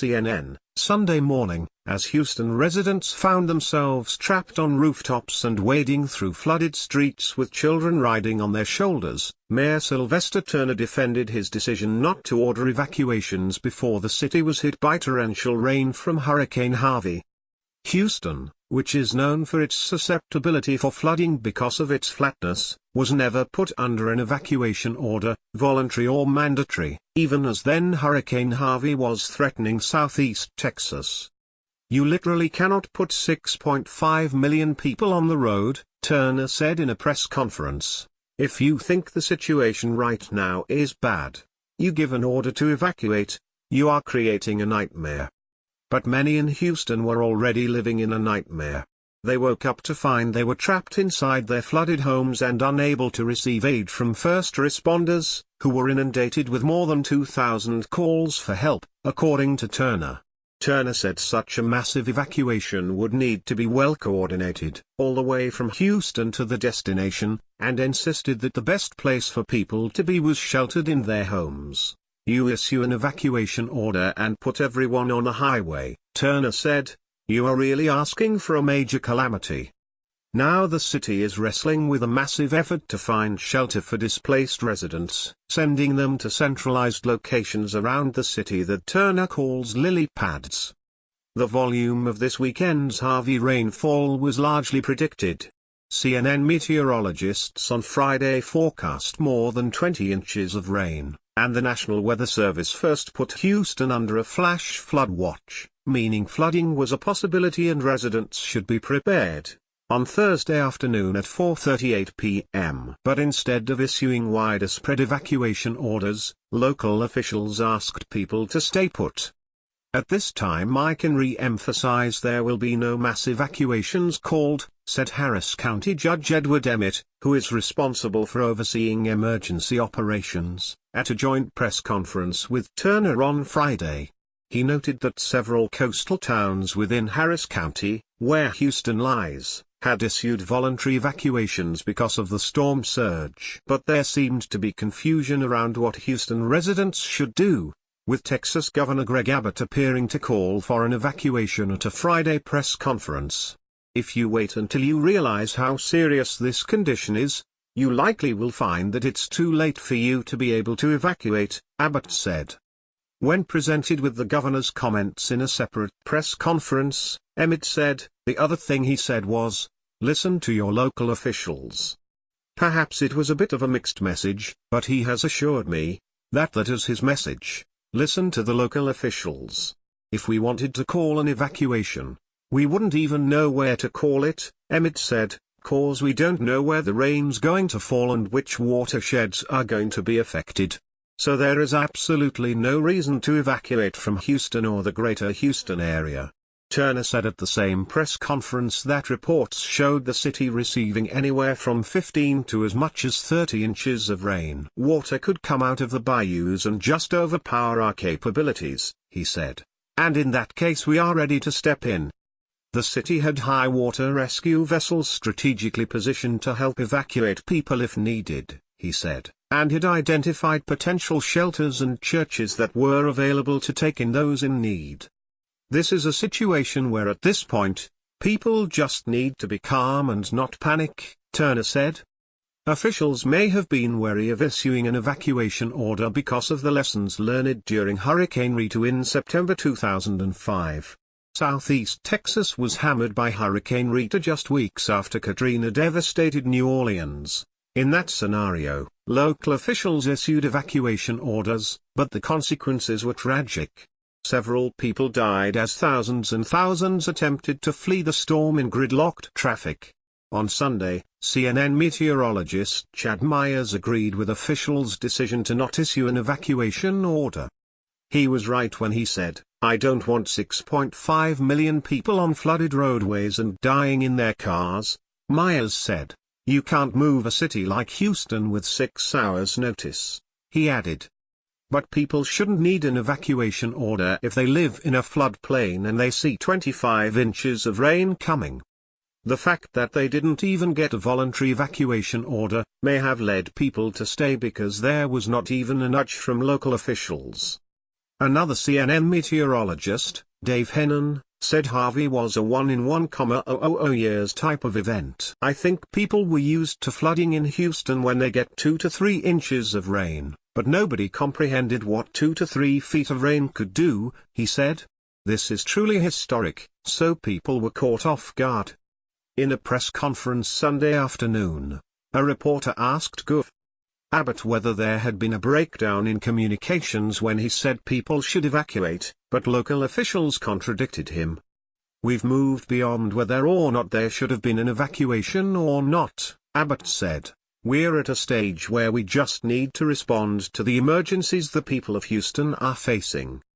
CNN, Sunday morning, as Houston residents found themselves trapped on rooftops and wading through flooded streets with children riding on their shoulders. Mayor Sylvester Turner defended his decision not to order evacuations before the city was hit by torrential rain from Hurricane Harvey. Houston, which is known for its susceptibility for flooding because of its flatness, was never put under an evacuation order, voluntary or mandatory, even as then Hurricane Harvey was threatening southeast Texas. "You literally cannot put 6.5 million people on the road," Turner said in a press conference. "If you think the situation right now is bad, you give an order to evacuate, you are creating a nightmare." But many in Houston were already living in a nightmare. They woke up to find they were trapped inside their flooded homes and unable to receive aid from first responders, who were inundated with more than 2,000 calls for help, according to Turner. Turner said such a massive evacuation would need to be well coordinated, all the way from Houston to the destination, and insisted that the best place for people to be was sheltered in their homes. "You issue an evacuation order and put everyone on a highway," Turner said. "You are really asking for a major calamity." Now the city is wrestling with a massive effort to find shelter for displaced residents, sending them to centralized locations around the city that Turner calls lily pads. The volume of this weekend's Harvey rainfall was largely predicted. CNN meteorologists on Friday forecast more than 20 inches of rain, and the National Weather Service first put Houston under a flash flood watch, meaning flooding was a possibility and residents should be prepared, on Thursday afternoon at 4:38 p.m. But instead of issuing wider spread evacuation orders, local officials asked people to stay put. "At this time I can re-emphasize there will be no mass evacuations called," said Harris County Judge Edward Emmett, who is responsible for overseeing emergency operations, at a joint press conference with Turner on Friday. He noted that several coastal towns within Harris County, where Houston lies, had issued voluntary evacuations because of the storm surge. But there seemed to be confusion around what Houston residents should do, with Texas Governor Greg Abbott appearing to call for an evacuation at a Friday press conference. "If you wait until you realize how serious this condition is, you likely will find that it's too late for you to be able to evacuate," Abbott said. When presented with the governor's comments in a separate press conference, Emmett said, "The other thing he said was, listen to your local officials." Perhaps it was a bit of a mixed message, but he has assured me that is his message. Listen to the local officials. "If we wanted to call an evacuation, we wouldn't even know where to call it," Emmett said, "'cause we don't know where the rain's going to fall and which watersheds are going to be affected. So there is absolutely no reason to evacuate from Houston or the greater Houston area." Turner said at the same press conference that reports showed the city receiving anywhere from 15 to as much as 30 inches of rain. "Water could come out of the bayous and just overpower our capabilities," he said. "And in that case we are ready to step in." The city had high water rescue vessels strategically positioned to help evacuate people if needed, he said, and had identified potential shelters and churches that were available to take in those in need. "This is a situation where at this point, people just need to be calm and not panic," Turner said. Officials may have been wary of issuing an evacuation order because of the lessons learned during Hurricane Rita in September 2005. Southeast Texas was hammered by Hurricane Rita just weeks after Katrina devastated New Orleans. In that scenario, local officials issued evacuation orders, but the consequences were tragic. Several people died as thousands and thousands attempted to flee the storm in gridlocked traffic. On Sunday, CNN meteorologist Chad Myers agreed with officials' decision to not issue an evacuation order. He was right when he said, "I don't want 6.5 million people on flooded roadways and dying in their cars," Myers said. "You can't move a city like Houston with 6 hours' notice," he added. But people shouldn't need an evacuation order if they live in a floodplain and they see 25 inches of rain coming. The fact that they didn't even get a voluntary evacuation order may have led people to stay because there was not even a nudge from local officials. Another CNN meteorologist, Dave Hennon, said Harvey was a 1 in 1,000 years type of event. I think people were used to flooding in Houston when they get 2 to 3 inches of rain, but nobody comprehended what 2 to 3 feet of rain could do, he said. This is truly historic, so people were caught off guard. In a press conference Sunday afternoon, a reporter asked Gov. Abbott whether there had been a breakdown in communications when he said people should evacuate, but local officials contradicted him. We've moved beyond whether or not there should have been an evacuation or not, Abbott said. We're at a stage where we just need to respond to the emergencies the people of Houston are facing.